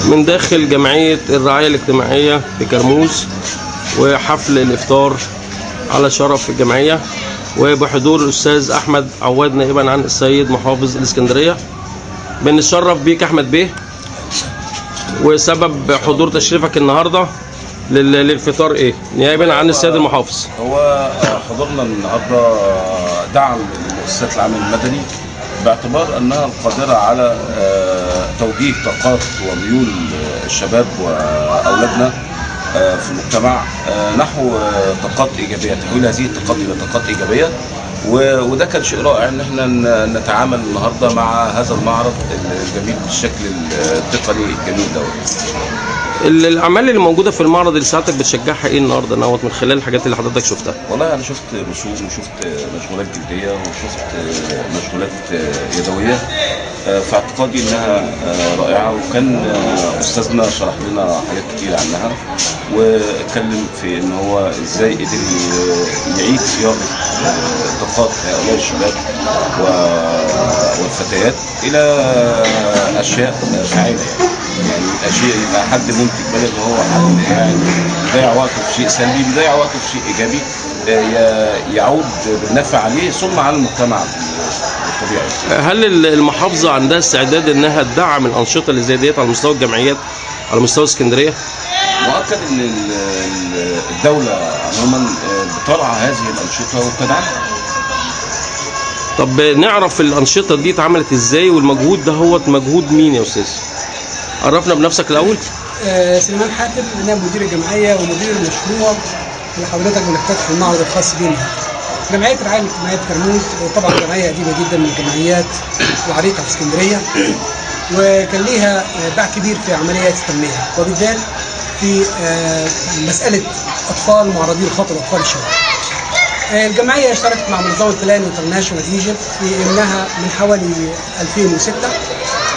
من داخل جمعية الرعاية الاجتماعية بكرموز، وحفل الإفطار على شرف الجمعية وبحضور الأستاذ أحمد عواد نائبا عن السيد محافظ الإسكندرية. بنتشرف بيك أحمد بيه، وسبب حضور تشريفك النهارده للفطار ايه نائبا عن السيد المحافظ؟ هو حضورنا النهارده دعم لمؤسسات العمل المدني باعتبار انها القادره على توجيه طاقات وميول الشباب واولادنا في المجتمع نحو طاقات ايجابيه، تحويل هذه الطاقات الى طاقات ايجابيه. وده كان شيء رائع ان احنا نتعامل النهارده مع هذا المعرض الجميل بالشكل التقني الجميل دوت. الاعمال اللي موجوده في المعرض اللي ساعتك بتشجعها ايه النهارده نوت من خلال الحاجات اللي حضرتك شفتها؟ والله انا شفت رسوم وشفت مشغولات جلديه وشفت مشغولات يدويه في اعتقادي انها رائعه، وكان استاذنا شرح لنا حاجات كتير عنها واتكلم في ان هو ازاي قدر يعيد صياغه طاقات هؤلاء الشباب والفتيات الى اشياء فاعله، يعني اشياء يبقى حد منتج بدل ما هو حد يعني بيضيع وقته في شيء سلبي، بيضيع وقته في شيء ايجابي يعود بالنفع عليه ثم على المجتمع الطبيعي. هل المحافظه عندها استعداد انها تدعم الانشطه اللي زي ديت على مستوى الجمعيات على مستوى اسكندريه؟ مؤكد ان الدوله عموما بترعى هذه الانشطه وبتدعمها. طب نعرف الانشطه دي اتعملت ازاي والمجهود ده هو مجهود مين يا استاذ؟ عرفنا بنفسك الاول. سليمان حاتم، انا مدير الجمعيه ومدير المشروع اللي حضرتك بنفتتح المعرض الخاص بينا. جمعيه الرعايه الاجتماعيه كرموز طبعا جمعيه قديمه جدا من الجمعيات العريقه في اسكندريه، وكان ليها باع كبير في عمليات التنميه، وبالذات في مساله اطفال معرضين لخطر اطفال الشباب. الجمعيه اشتركت مع منظمه بلان انترناشونال ايجيبت في انها من حوالي 2006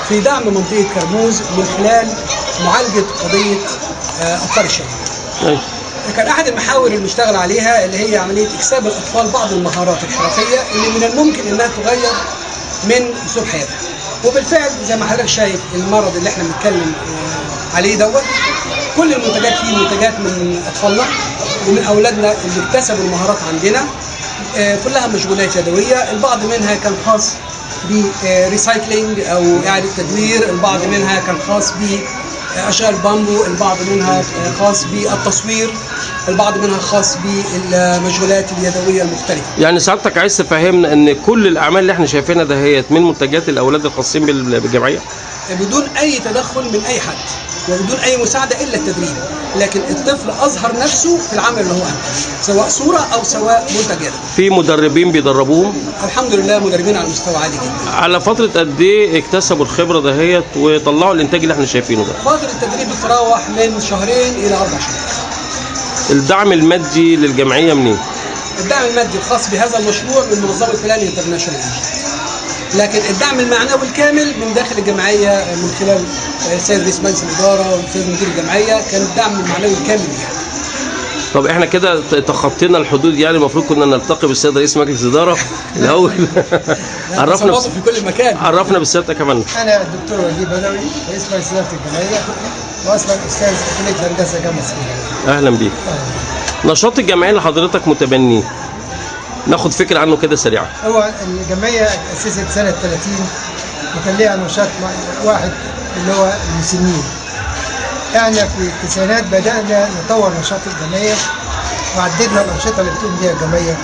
في دعم منطقه كرموز من خلال معالجه قضيه اطفال الشباب. كان احد المحاور اللي بنشتغل عليها اللي هي عمليه اكساب الاطفال بعض المهارات الحرفيه اللي من الممكن انها تغير من اسلوب حياتها. وبالفعل زي ما حضرتك شايف المرض اللي احنا بنتكلم عليه دوت، كل المنتجات فيه منتجات من اطفالنا ومن اولادنا اللي اكتسبوا المهارات عندنا، كلها مشغولات يدويه، البعض منها كان خاص بريسايكلينج او اعاده تدوير، البعض منها كان خاص باشغال بامبو، البعض منها خاص بالتصوير، البعض منها خاص بالمشغولات اليدويه المختلفه. يعني سعادتك عايز تفهمنا ان كل الاعمال اللي احنا شايفينها دهيت من منتجات الاولاد الخاصين بالجمعيه بدون اي تدخل من اي حد وبدون اي مساعده الا التدريب، لكن الطفل اظهر نفسه في العمل اللي هو عمله سواء صوره او سواء منتج يدوي. في مدربين بيدربوهم؟ الحمد لله مدربين على مستوى عالي جدا. على فتره قد ايه اكتسبوا الخبره دهيت وطلعوا الانتاج اللي احنا شايفينه ده؟ فتره التدريب بتتراوح من شهرين الى 4 شهور. الدعم المادي للجمعيه منين؟ الدعم المادي الخاص بهذا المشروع من منظمه بلان انترناشونال ايجيبت، لكن الدعم المعنوي الكامل من داخل الجمعيه من خلال السيد رئيس مجلس الاداره والسيد مدير الجمعيه، كان الدعم المعنوي الكامل يعني. طب احنا كده تخطينا الحدود، يعني المفروض كنا نلتقي بالسيد رئيس مجلس الاداره الاول. عرفنا في كل مكان. عرفنا بسيادتك كمان. انا الدكتور وليد بدوي رئيس مجلس اداره الجمعيه واصلا استاذ في كليه الهندسه جامعه اسكندريه. اهلا بيك. نشاط الجمعيه اللي حضرتك متبنيه ناخد فكره عنه كده سريعا. هو الجمعيه اتاسست سنه 30 وكان لها نشاط واحد اللي هو المسنين. احنا في التسعينات بدانا نطور نشاط الجمعيه وعددنا الانشطه اللي بتقوم بها الجمعيه.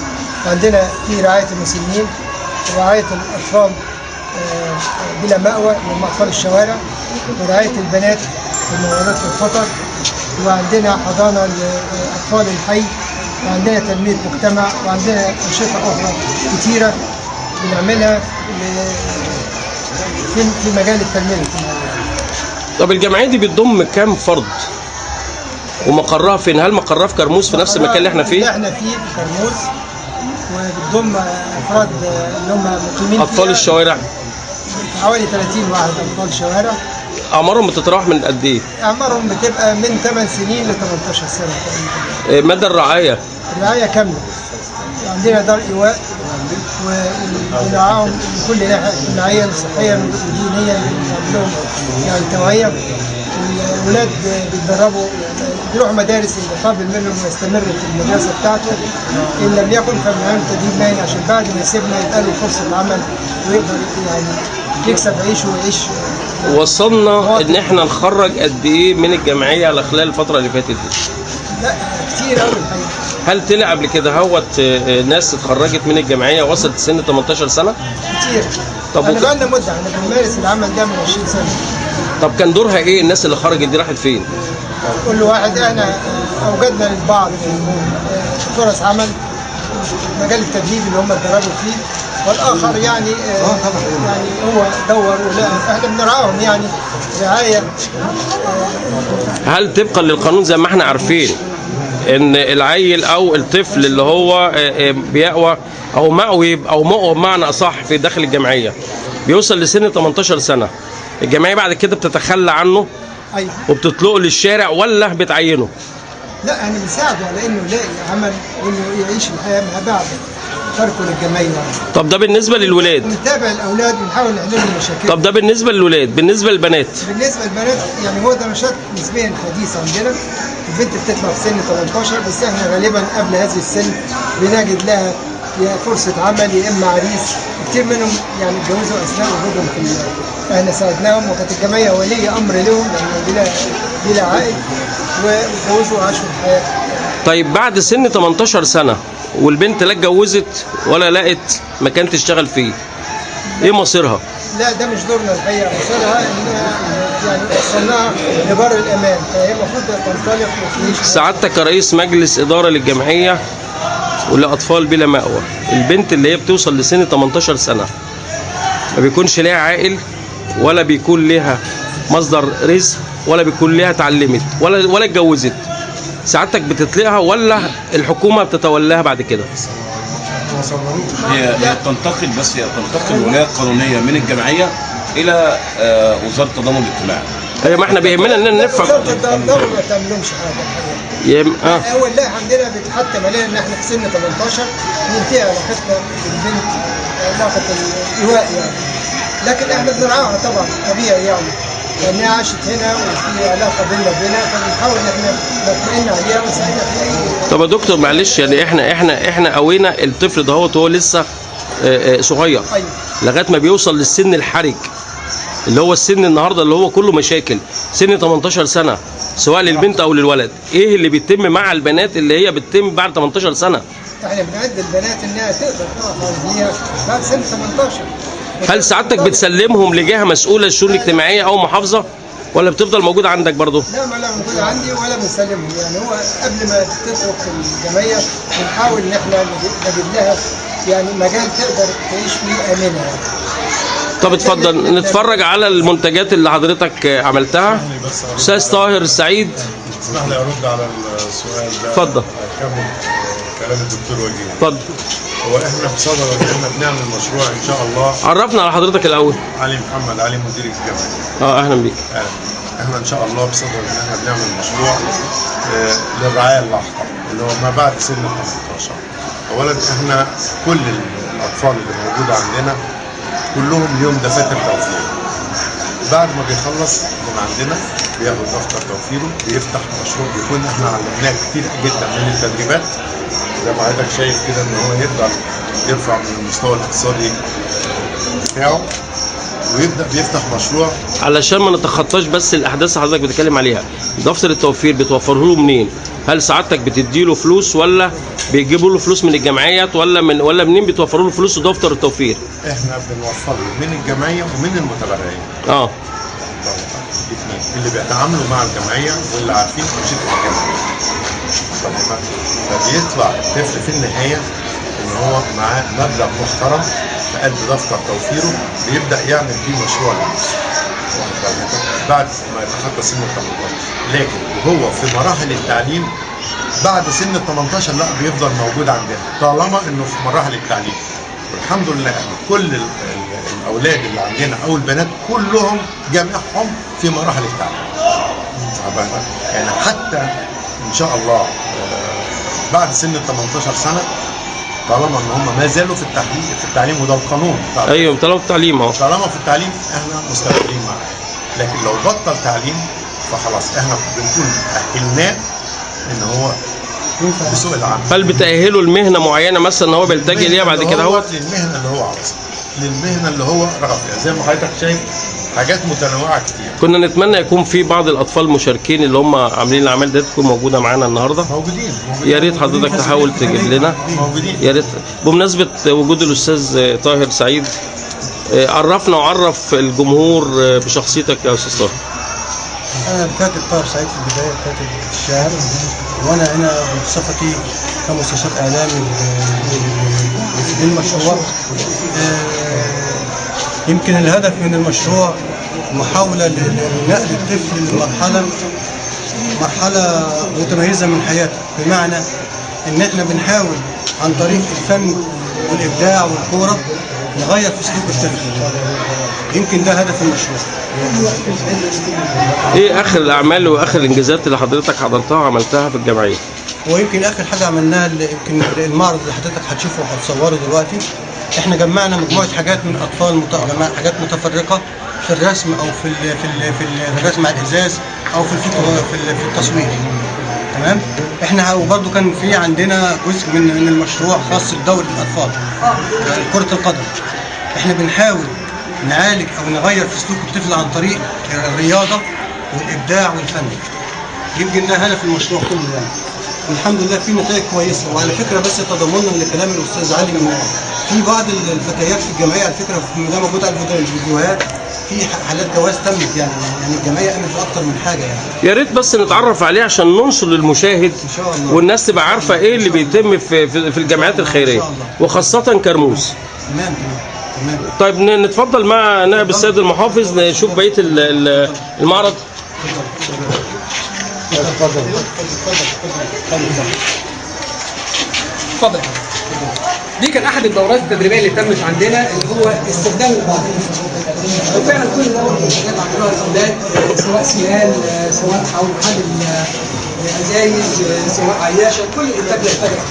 عندنا في رعايه المسنين، ورعايه الاطفال بلا مأوى من اطفال الشوارع، ورعايه البنات في المعاناه في الخطر، وعندنا حضانه لاطفال الحي، وعندنا تنميه مجتمع، وعندنا انشطه اخرى كثيره بنعملها في مجال التنميه الاجتماعيه. طب الجمعيه دي بتضم كام فرد؟ ومقرها فين؟ هل مقرها في كرموز في نفس المكان اللي احنا فيه؟ احنا فيه في كرموز، وبتضم افراد اللي هم مقيمين اطفال الشوارع حوالي 30 واحد اطفال شوارع. اعمارهم بتتراوح من قد ايه؟ اعمارهم بتبقى من 8 سنين ل 18 سنه تقريبا. مدى الرعايه؟ الرعايه كامله. عندنا دار ايواء ونرعاهم من كل ناحيه، اجتماعيا صحيا ودينيا، لهم يعني توعيه اولاد بيتدربوا بيروحوا مدارس المقابل منهم ويستمر في المدرسه بتاعته، ان لم يكن فمن تدريب مهني عشان بعد ما يسيبنا يبقى له فرصه عمل ويقدر يعني يكسب عيشه ويعيش. وصلنا ان احنا نخرج قد ايه من الجمعيه على خلال الفتره اللي فاتت دي؟ لا كتير قوي الحقيقه. هل طلع قبل كده ناس اتخرجت من الجمعيه وصلت سن 18 سنه؟ كتير. طب انا بقالنا مده احنا بنمارس العمل ده من 20 سنه. طب كان دورها ايه الناس اللي خرجت دي راحت فين؟ كل واحد احنا اوجدنا للبعض فرص عمل مجال التدريب اللي هم اتدربوا فيه، والاخر يعني يعني هو دور ولا احنا بنرعاهم يعني رعايه. هل طبقا للقانون زي ما احنا عارفين ان العيل او الطفل اللي هو بيأوى او مأوي او مأوى بمعنى اصح في داخل الجمعيه بيوصل لسن 18 سنه، الجمعيه بعد كده بتتخلى عنه ايوه وبتطلقه للشارع ولا بتعينه؟ لا احنا بنساعده على انه يلاقي عمل وانه يعيش الحياه ما بعد تركه للجمعيه. طب ده بالنسبه للولاد. ونتابع الاولاد ونحاول نحل لهم مشاكل. طب ده بالنسبه للولاد، بالنسبه للبنات؟ بالنسبه للبنات يعني هو ده نشاط نسبيا حديث عندنا. البنت بتطلع في سن 18 بس احنا غالبا قبل هذه السن بنجد لها يا فرصه عمل يا اما عريس. كتير منهم يعني اتجوزوا اثناء وجودهم في احنا ساعدناهم وكانت الجمعيه ولي امر لهم لانه بلا عائد واتجوزوا وعاشوا الحياه. طيب بعد سن 18 سنه والبنت لا اتجوزت ولا لقت مكان تشتغل فيه، ايه مصيرها؟ لا ده مش دورنا الحقيقه، مصيرها يعني وصلناها لبر الامان، فهي المفروض تنطلق وتعيش. سعادتك كرئيس مجلس اداره للجمعيه ولاطفال بلا مأوى، البنت اللي هي بتوصل لسن 18 سنه ما بيكونش ليها عائل ولا بيكون ليها مصدر رزق ولا بيكون ليها اتعلمت ولا اتجوزت، سعادتك بتطلقها ولا الحكومه بتتولاها بعد كده؟ هي تنتقل، بس هي تنتقل ولايه قانونيه من الجمعيه الى وزاره التضامن الاجتماعي. ايوه ما احنا بيهمنا ان نفهم. وزاره التضامن ما تعملهمش حاجه. اول لا عندنا بيتحتم علينا ان احنا في سن 18 ننتهي علاقتنا بالبنت، علاقه الايواء يعني. لكن احنا بنرعاها طبعا طبيعي يعني لانها عاشت هنا وفي علاقه بيننا وبينها، فبنحاول ان احنا نطمئن عليها ونساعدها في اي. طب يا دكتور معلش يعني احنا قوينا الطفل ده هو لسه صغير. أيوة. لغايه ما بيوصل للسن الحرج اللي هو السن النهارده اللي هو كله مشاكل، سن 18 سنه سواء للبنت او للولد، ايه اللي بيتم مع البنات اللي هي بتتم بعد 18 سنه؟ احنا بنعد البنات انها تقدر تقف على رجليها بعد سن 18. هل سعادتك بتسلمهم لجهه مسؤوله الشؤون الاجتماعيه او محافظه ولا بتفضل موجوده عندك برضه؟ لا ما موجوده عندي ولا بنسلمهم، يعني هو قبل ما تترك الجمعيه بنحاول ان احنا نجيب لها يعني مجال تقدر تعيش فيه امنه يعني. طب اتفضل نتفرج على المنتجات اللي حضرتك عملتها. استاذ طاهر السعيد اسمح لي ارد على السؤال ده. اتفضل. اكمل كلام الدكتور وجيه. اتفضل. هو احنا بصدد ان احنا بنعمل مشروع ان شاء الله. عرفنا على حضرتك الاول. علي محمد علي مدير الجامعه. اهلا بيك. احنا ان شاء الله بصدد ان احنا بنعمل مشروع للرعايه اللاحقه اللي هو ما بعد سن 18. اولا احنا كل الاطفال اللي موجوده عندنا كلهم ليهم دفاتر توفير. بعد ما بيخلص من عندنا بياخد دفتر توفيره بيفتح مشروع بيكون احنا علمناه كتير جدا من التدريبات زي ما حضرتك شايف كده ان هو يقدر يرفع من المستوى الاقتصادي بتاعه ويبدا بيفتح مشروع. علشان ما نتخطاش بس الاحداث اللي حضرتك بتتكلم عليها، دفتر التوفير بتوفره له منين؟ هل سعادتك بتديله فلوس ولا بيجيبوا له فلوس من الجمعيات ولا منين بتوفروا له فلوس ودفتر التوفير؟ احنا بنوفر له من الجمعيه ومن المتبرعين. اللي بيتعاملوا مع الجمعيه واللي عارفين انشطه الجمعيه. فبيطلع الطفل في النهايه ان هو معاه مبلغ محترم في قلب دفتر توفيره بيبدا يعمل بيه مشروع لنفسه. بعد ما يتخطى سن ال 18، لكن وهو في مراحل التعليم بعد سن ال 18 لا بيفضل موجود عندنا طالما انه في مراحل التعليم. والحمد لله كل الاولاد اللي عندنا او البنات كلهم جميعهم في مراحل التعليم. يعني حتى ان شاء الله بعد سن ال 18 سنه طالما ان هم ما زالوا في التعليم وده القانون. ايوه طالما في التعليم طالما في التعليم احنا مستمرين معاه. لكن لو بطل تعليم فخلاص احنا بنكون اهلناه ان هو بسوق العمل. هل بتأهله لمهنة معينة مثلا ان هو بيلتجئ ليها بعد كده هو؟ للمهنه اللي هو عاوزها، للمهنه اللي هو رغب فيها، زي ما حضرتك شايف حاجات متنوعه كتير. كنا نتمنى يكون في بعض الاطفال المشاركين اللي هم عاملين الاعمال دي تكون موجوده معانا النهارده. موجودين يا ريت حضرتك تحاول تجيب لنا. موجودين. يا ريت بمناسبه وجود الاستاذ طاهر سعيد، عرفنا وعرف الجمهور بشخصيتك يا استاذ طاهر. أنا الكاتب طاهر سعيد في البداية، كاتب الشعر، وأنا هنا بصفتي كمستشار إعلامي للمشروع. يمكن الهدف من المشروع محاولة لنقل الطفل مرحلة متميزة من حياته، بمعنى إن إحنا بنحاول عن طريق الفن والإبداع والكورة نغير في سلوك الطفل. يمكن ده هدف المشروع. ايه اخر الاعمال واخر الانجازات اللي حضرتك حضرتها وعملتها في الجمعيه؟ ويمكن اخر حاجه عملناها اللي يمكن المعرض اللي حضرتك هتشوفه وهتصوره دلوقتي، احنا جمعنا مجموعه حاجات من اطفال حاجات متفرقه في الرسم او في الرسم على الازاز او في التصوير. تمام. احنا وبرده كان في عندنا جزء من المشروع خاص بدوري الاطفال كره القدم. احنا بنحاول نعالج او نغير في سلوك الطفل عن طريق الرياضه والابداع والفن. يمكن ده هدف المشروع كله يعني. الحمد لله في نتائج كويسه. وعلى فكره بس تضمنا لكلام الاستاذ علي، في بعض الفتيات في الجمعيه على فكره ده موجود على الفيديوهات، في حالات جواز تمت يعني الجمعيه قامت باكتر من حاجه يعني. يا ريت بس نتعرف عليه عشان ننشر للمشاهد ان شاء الله، والناس تبقى عارفه ايه اللي بيتم في الجمعيات الخيريه وخاصه كرموز. تمام. طيب نتفضل مع نائب السيد المحافظ نشوف بقيه المعرض. اتفضل. دي كان احد الدورات التدريبيه اللي تمت عندنا، اللي هو استخدام البعض. وفعلا كل دوره كانت عملوها الاولاد، سواء سيال، سواء حول حل الازايز، سواء عياشه، كل الانتاج اللي اتجه.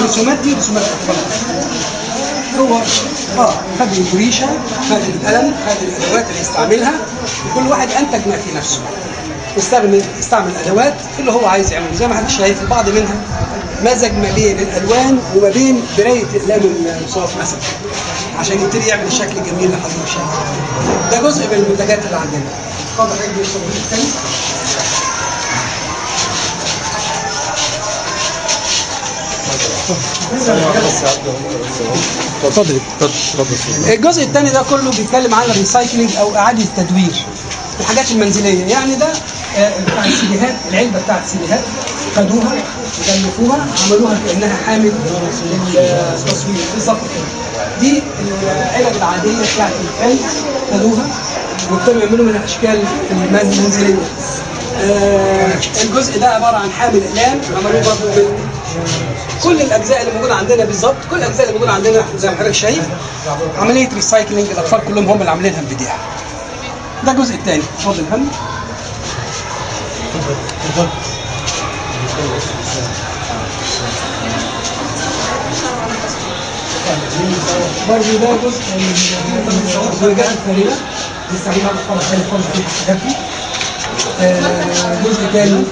الرسومات دي رسومات اطفال. هو خد البريشه، خد القلم، خد الادوات اللي يستعملها، وكل واحد انتج ما في نفسه. استعمل ادوات اللي هو عايز يعمله. زي ما حضرتك شايف البعض منها مزج ما بين الالوان وما بين برايه اقلام الرصاص مثلا، عشان يبتدي يعمل الشكل الجميل اللي حضرتك شايفه. ده جزء من المنتجات اللي عندنا. اتفضل حضرتك بيوصل تاني. اتفضل. الجزء الثاني ده كله بيتكلم عن الريسايكلينج او اعاده التدوير الحاجات المنزليه. يعني ده بتاع السيديهات، العلبه بتاعت السيديهات خدوها وغلفوها عملوها كانها حامل للتصوير بالظبط كده. دي العلب العاديه بتاعت الفن خدوها وابتدوا يعملوا منها اشكال منزليه. الجزء ده عباره عن حامل اقلام عملوه برضه كل الاجزاء اللي موجوده عندنا بالظبط. كل الاجزاء اللي موجوده عندنا زي ما حضرتك شايف عمليه ريسايكلينج. الاطفال كلهم هم اللي عاملينها بايديها. ده الجزء الثاني. اتفضل يا فندم. برضه ده جزء من الزجاجات الفارغه بيستعملوها الاطفال عشان يحطوا فيها الحاجات دي. جزء ثاني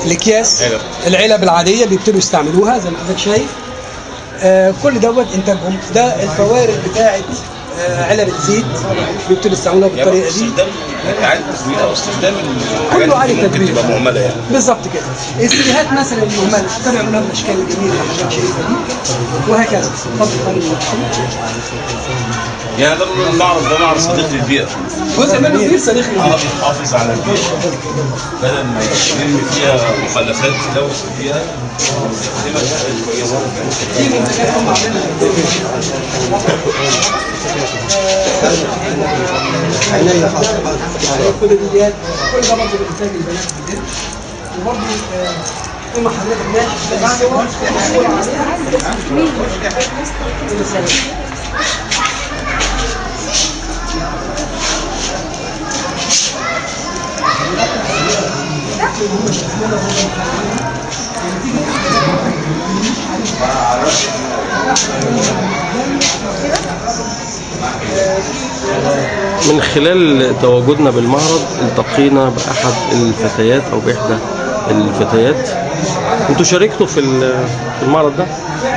الاكياس، العلب العاديه بيبتدوا يستعملوها زي ما حضرتك شايف. كل دوت انتاجهم. ده الفوارغ بتاعت علب الزيت بيبتدوا يستعملوها بالطريقه دي. اعاده تدوير او استخدام كله عالي التدوير تبقى مهمله يعني. بالظبط كده. السيديهات مثلا المهمله ابتدوا يعملوها بالاشكال الجميله اللي حضرتك شايفها دي وهكذا. اتفضل. يعني ده المعرض ده معرض صديق للبيئه. جزء منه كبير صديق للبيئه. بيحافظ على البيئه بدل ما يرمي فيها مخلفات تلوث البيئه ويستخدمها بشكل كويس. في منتجات هم عاملينها كل الفيديوهات كل ده برضه بإنتاج البنات بالليل. وبرضه هم حضرتك ماشي من خلال تواجدنا بالمعرض التقينا بأحد الفتيات أو بإحدى الفتيات. انتوا شاركتوا في المعرض ده؟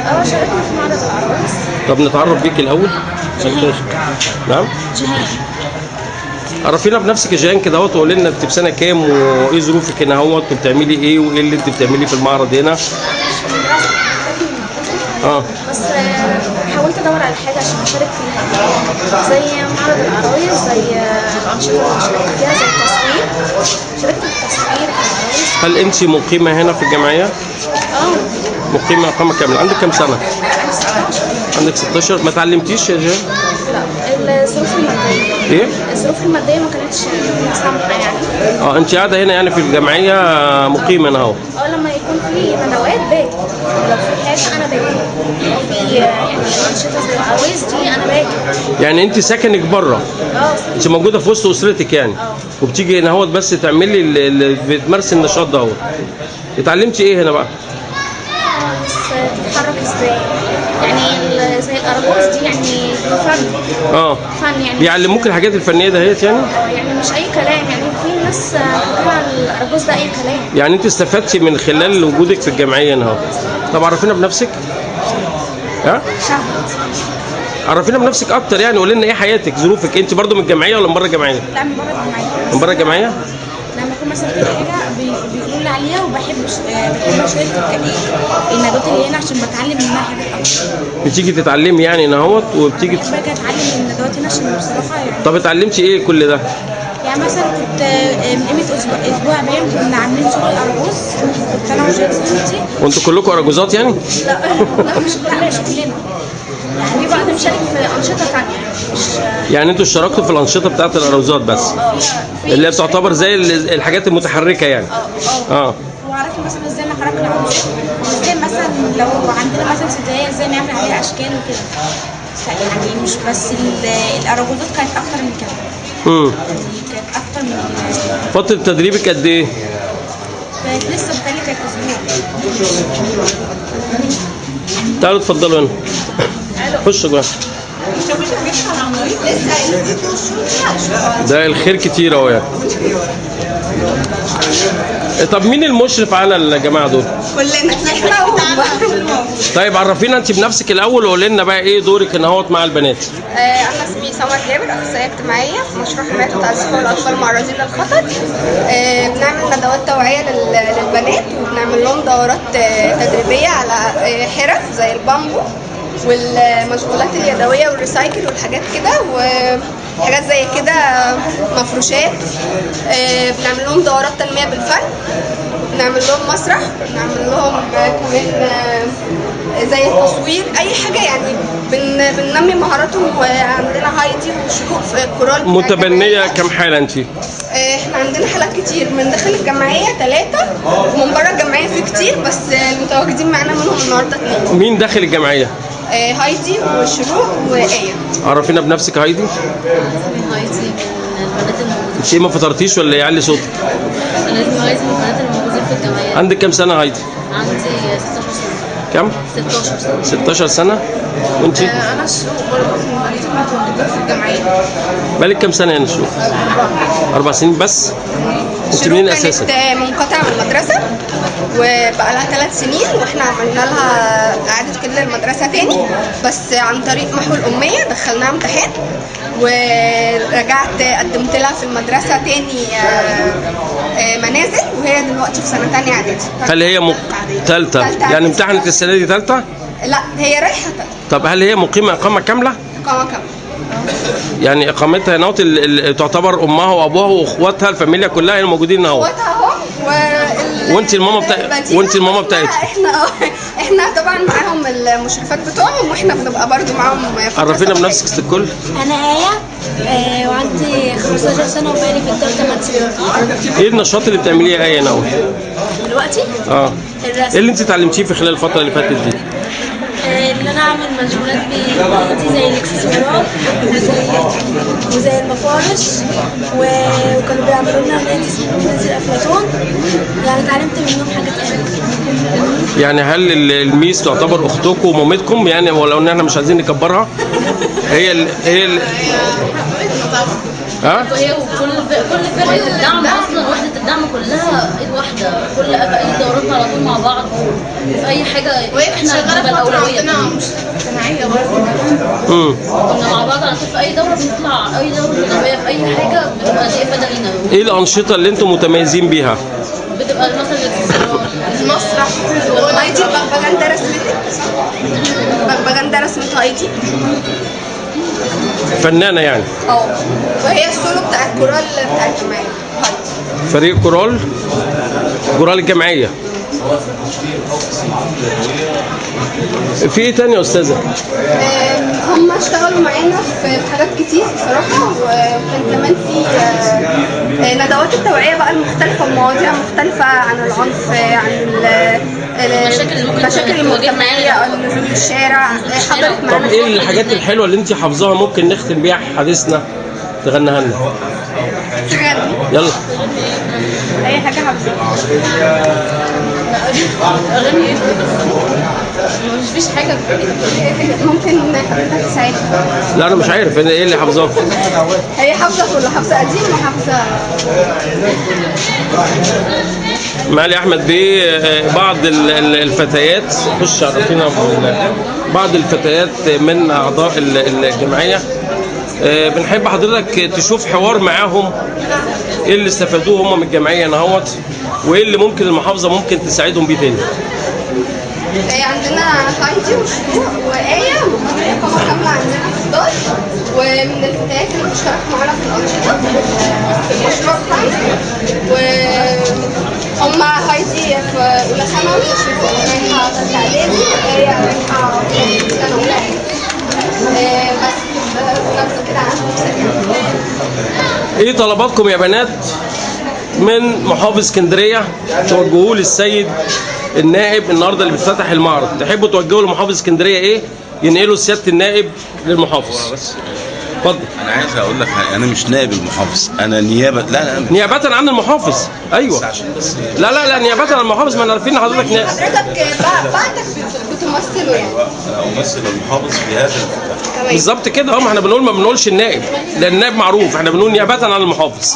شاركنا في معرض العرايس. طب نتعرف بيك الأول؟ نعم؟ جيهان. عرفينا بنفسك يا جيهان كده اهوت، وقولي لنا انت في سنة كام وايه ظروفك هنا اهوت وبتعملي ايه وايه اللي انت بتعمليه في المعرض هنا؟ بس حاولت ادور على حاجه عشان اشارك فيها، زي معرض العرايس، زي الانشطه اللي شاركت فيها، زي التصوير. شاركت في التصوير في العرايس. هل انت مقيمة هنا في الجمعية؟ مقيمة إقامة كاملة. عندك كام سنة؟ عندي 16. عندك 16. ما تعلمتيش يا جيهان؟ لا، الظروف الماديه. ايه؟ الظروف الماديه ما كانتش سامحه يعني. انت قاعدة هنا يعني في الجمعية مقيمة هنا اهو؟ لما يكون في ندوات باجي، لو في حاجه انا باجي، لو في يعني انشطه زي العرايس دي انا باجي. يعني انت سكنك بره؟ انت موجودة في وسط اسرتك يعني؟ وبتيجي هنا اهوت بس تعملي بتمارسي النشاط ده اهوت. اتعلمتي ايه هنا بقى؟ بس تتحرك ازاي؟ يعني زي الأراجوز دي يعني فن. فن يعني. بيعلموك الحاجات الفنية دهيت يعني؟ يعني مش أي كلام، يعني في ناس فاكرة الأراجوز ده أي كلام. يعني أنت استفدتي من خلال وجودك في الجمعية هنا. طب عرفينا بنفسك؟ ها؟ شهد. عرفينا بنفسك أكتر يعني، قولي لنا إيه حياتك، ظروفك، أنت برضو من الجمعية ولا من بره الجمعية؟ لا، من بره الجمعية. من بره الجمعية؟ لما اكون مثلا في حاجه بيقولوا لي عليها وبحب اشارك الندوات اللي هنا عشان بتعلم منها حاجات اكتر. بتيجي تتعلمي يعني هنا اهوت وبتيجي باجي اتعلم من الندوات هنا عشان بصراحه يعني. طب اتعلمتي ايه كل ده؟ يعني مثلا كنت من قيمه اسبوع باين كنا عاملين شغل اراجوز، كنت انا وجيل صاحبتي. وانتوا كلكم اراجوزات يعني؟ لا مش كلنا. يعني بعض بنشارك في انشطه ثانيه. يعني انتوا اشتركتوا في الانشطه بتاعت الاراجوزات بس؟ اللي هي بتعتبر زي الحاجات المتحركه يعني؟ وعرفنا مثلا ازاي نحرك العروض، ازاي مثلا لو عندنا مثلا سدايه ازاي نعمل عليها اشكال وكده. يعني مش بس الاراجوزات كانت اكتر من كده. كانت اكتر من فتره تدريبك قد ايه؟ كانت لسه بتهيألي كانت اسبوع. تعالوا اتفضلوا هنا. خشوا جوه. ده الخير كتير اهو يعني. طب مين المشرف على الجماعه دول؟ كلنا احنا وهم. طيب عرفينا انت بنفسك الاول وقولي لنا بقى ايه دورك هنا اهوت مع البنات. انا اسمي سمر جابر، اخصائيه اجتماعيه في مشروع حمايه وتعزيز الاطفال المعرضين للخطر. بنعمل ندوات توعيه للبنات، وبنعمل لهم دورات تدريبيه على حرف زي البامبو والمشغولات اليدويه والريسايكل والحاجات كده، وحاجات زي كده مفروشات. بنعمل لهم دورات تنميه بالفن، بنعمل لهم مسرح، بنعمل لهم كمان زي التصوير، اي حاجه يعني بننمي مهاراتهم. وعندنا هايدي وشروق في الكورال. متبنيه كم حاله انت؟ احنا عندنا حالات كتير من داخل الجمعيه 3 ومن بره الجمعيه في كتير، بس المتواجدين معانا منهم النهارده 2. مين داخل الجمعيه؟ هايدي وشروق وآية. عرفينا بنفسك هايدي. اسمي هايدي من البنات الموجودين. انت ما فطرتيش ولا يعلي صوتك؟ انا اسمي هايدي من البنات الموجودين في الجمعيه. عندك كام سنه هايدي؟ عندي 16 سنه. كم؟ 16 سنه. 16 سنه. وانت؟ انا شروق برضه من البنات المتواجدين في الجمعيه. بقالك كام سنه هنا شروق؟ 4 سنين بس؟ انت منين اساسا؟ كانت منقطعه من المدرسه وبقى لها 3 سنين، واحنا عملنا لها اعاده كده المدرسه تاني، بس عن طريق محو الاميه دخلناها امتحان ورجعت قدمت لها في المدرسه تاني منازل، وهي دلوقتي في سنه تانية اعدادي. هل هي ثالثه؟ يعني امتحنت السنه دي ثالثه؟ لا، هي رايحه ثالثه. طب هل هي مقيمه اقامه كامله؟ اقامه كامله. يعني اقامتها هنا تعتبر امها وابوها واخواتها الفاميليا كلها هنا موجودين اهو. اخواتها اهو. وانت الماما بتاعتها. احنا طبعا معاهم المشرفات بتوعهم، واحنا بنبقى برضو معاهم. عرفينا بنفسك الكل. انا آية وعندي 15 سنه وبقالي في الدار 8 سنين. ايه النشاط اللي بتعمليه يا آية هنا اهو؟ دلوقتي؟ ايه اللي انت اتعلمتيه في خلال الفتره اللي فاتت دي؟ اللي انا اعمل مشغولات بايدي زي الاكسسوارات وزي المفارش، وكانوا بيعملوا لنا نادي اسمه نادي افلاطون، يعني اتعلمت منهم حاجات كتير. يعني هل الميس تعتبر اختكم ومامتكم يعني، ولو ان احنا مش عايزين نكبرها؟ هي ها؟ وهي وكل فرقه الدعم اصلا وحده الدعم كلها ايد واحده، كل اي دوراتنا على طول مع بعض وفي اي حاجه احنا بنبقى الاولويه. اجتماعيه برضه كنا مع بعض على طول في اي دوره بنطلع، اي دوره تدريبيه في اي حاجه بتبقى زي لينا. ايه الانشطه اللي انتم متميزين بيها؟ بتبقى مثلا المسرح هايدي البغبغان رسمتك صح؟ البغبغان رسمة هايدي فنانه يعني؟ وهي السولو بتاع الكورال بتاع الجمعية هايدي. فريق كورال الجمعيه. في ايه تاني يا استاذه؟ هم اشتغلوا معانا في حاجات كتير بصراحه، وكان كمان في ندوات التوعيه بقى المختلفه ومواضيع مختلفه عن العنف، عن المشاكل المجتمعيه، النزول الشارع. حضرت معانا. طب ايه الحاجات الحلوه اللي انت حافظاها ممكن نختم بيها حديثنا تغنيها لنا؟ يلا. اي حاجه حافظاها. اغاني ايه؟ مفيش حاجه ممكن حضرتك تساعدها. لا انا مش عارف ايه اللي حافظاه. هي حافظه كله، حافظه قديم وحافظه. معالي احمد بيه، بعض الفتيات، خش عرفينا بعض الفتيات من اعضاء الجمعيه، بنحب حضرتك تشوف حوار معاهم ايه اللي استفادوه هم من الجمعيه نهوت، وايه اللي ممكن المحافظه ممكن تساعدهم بيه تاني. عندنا هايدي وشروق وآية مديرة قامة كاملة عندنا في الدار، ومن الفتيات اللي بيشتركوا معانا في الأنشطة في المشروع بتاعنا. وهم هايدي في أولى ثانوي، شروق رايحة تالتة إعدادي، وآية رايحة سنة أولى بس نبذة كده عنهم. ايه طلباتكم يا بنات من محافظ اسكندريه توجهوه للسيد النائب النهارده اللي بيفتتح المعرض؟ تحبوا توجهوا لمحافظ اسكندريه ايه ينقلوا سياده النائب للمحافظ؟ اتفضل. انا عايز اقول لك انا مش نائب المحافظ، انا نيابه. لا نيابه عن المحافظ. ايوه. لا نيابه عن المحافظ، ما انا عارفين ان حضرتك نائب. حضرتك بعدك بتمثله يعني. انا امثل المحافظ في هذا الافتتاح. بالظبط كده. ما احنا ما بنقولش النائب، لان النائب معروف، احنا بنقول نيابه عن المحافظ.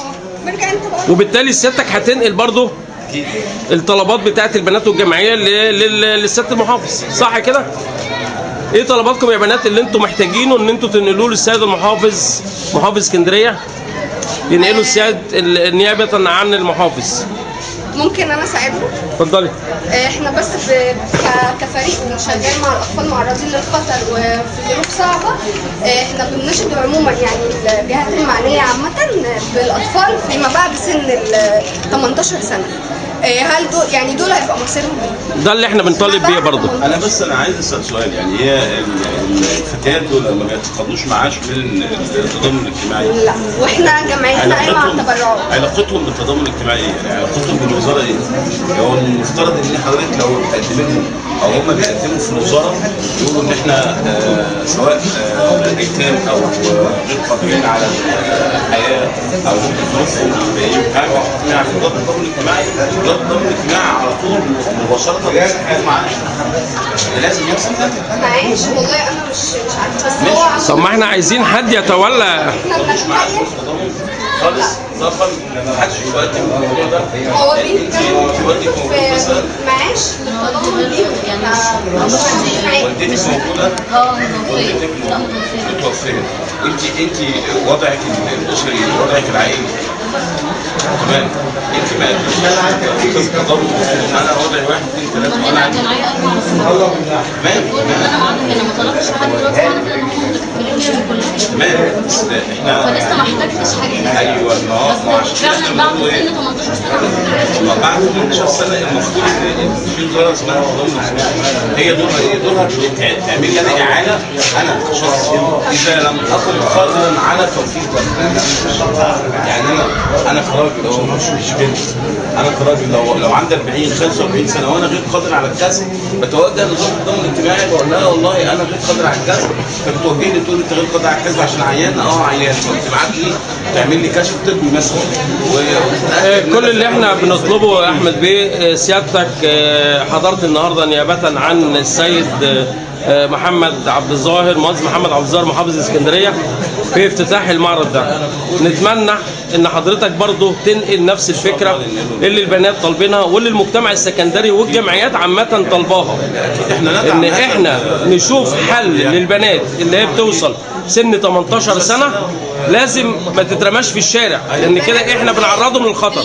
وبالتالي سيادتك هتنقل برضه الطلبات بتاعت البنات والجمعيه للسياده المحافظ، صح كده؟ ايه طلباتكم يا بنات اللي انتم محتاجينه ان انتم تنقلوه للسيد المحافظ، محافظ اسكندريه ينقلوا السياد نيابه عن المحافظ؟ ممكن انا اساعدهم؟ اتفضلي. احنا بس كفريق شغال مع الاطفال معرضين للخطر وفي ظروف صعبه. احنا بنناشد عموما يعني الجهات المعنيه عامه بالاطفال فيما بعد سن ال 18 سنه. هل دول يعني دول هيبقى مصيرهم؟ ده اللي احنا بنطالب بيه برضه. انا عايز اسال سؤال، يعني هي الفتيات دول ما بيتقاضوش معاش من التضامن الاجتماعي؟ لا، واحنا جمعيتنا قايمه على التبرعات. علاقتهم بالتضامن الاجتماعي يعني علاقتهم بالوزاره ايه؟ هو المفترض ان حضرتك لو بتقدم لهم او هم بيقدموا في الوزاره يقولوا ان احنا سواء ايتام او غير قادرين على الحياه او ظروفهم يعني في التضامن الاجتماعي، التضامن الاجتماعي على طول مباشره معاش. لازم يحصل ده. معاش والله انا مش عارفه، بس هو طب ما احنا عايزين حد يتولى. احنا بنتكلم خالص طبعا ما حدش يقدم الموضوع ده. هو بيتكلم في معاش للتضامن ليهم يعني والدتك موجوده؟ والدتك متوفيه. انت وضعك الاسري، وضعك العائلي تمام. انت ما قدمتيش التضامن، انا وضعي 1 2 3 وانا عندي الجمعيه قايمه على الصحه. تمام. انا معاهم هنا ما طلبتش لحد دلوقتي وانا كده المفروض مكفلين كل حاجه. تمام. بس احنا فلسه ما احتاجتش حاجه. ايوه ما هو عشان فعلا بعد سن 18 سنه. ما بعد 18 سنه المفروض ان في وزاره اسمها تضامن اجتماعي، هي دورها تعمل لي انا اعانه انا كشخص اذا لم اكن قادرا على توفير يعني انا كراجل هو مش بنت، انا كراجل لو عندي 40 45 سنه وانا غير قادر على الكسب بتوجه لوزاره التضامن الاجتماعي بقول لها والله انا غير قادر على الكسب، فبتوجهني تقول انت غير قادر على الكسب عشان عيان. عيان، فبتبعت لي تعمل لي كشف طبي مثلا. كل اللي احنا بنطلبه يا احمد بيه، سيادتك حضرت النهارده نيابه عن السيد محمد عبد الظاهر، مهندس محمد عبد الظاهر محافظ اسكندريه، في افتتاح المعرض ده. نتمنى ان حضرتك برضه تنقل نفس الفكره اللي البنات طالبينها واللي المجتمع السكندري والجمعيات عامه طالباها، ان احنا نشوف حل للبنات اللي هي بتوصل سن 18 سنه لازم ما تترماش في الشارع، لان كده احنا بنعرضهم للخطر،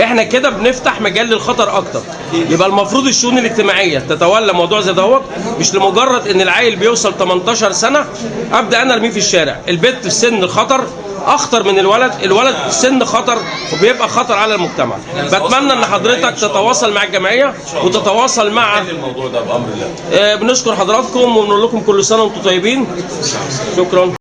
احنا كده بنفتح مجال للخطر اكتر. يبقى المفروض الشؤون الاجتماعيه تتولى موضوع زي دهوت، مش لمجرد ان العيل بيوصل 18 سنه ابدا انا ارميه في الشارع. البنت في سن خطر اخطر من الولد في سن خطر وبيبقى خطر على المجتمع. بتمنى ان حضرتك تتواصل مع الجمعيه وتتواصل مع الموضوع ده بامر الله. بنشكر حضراتكم ونقول لكم كل سنه وانتم طيبين. شكرا.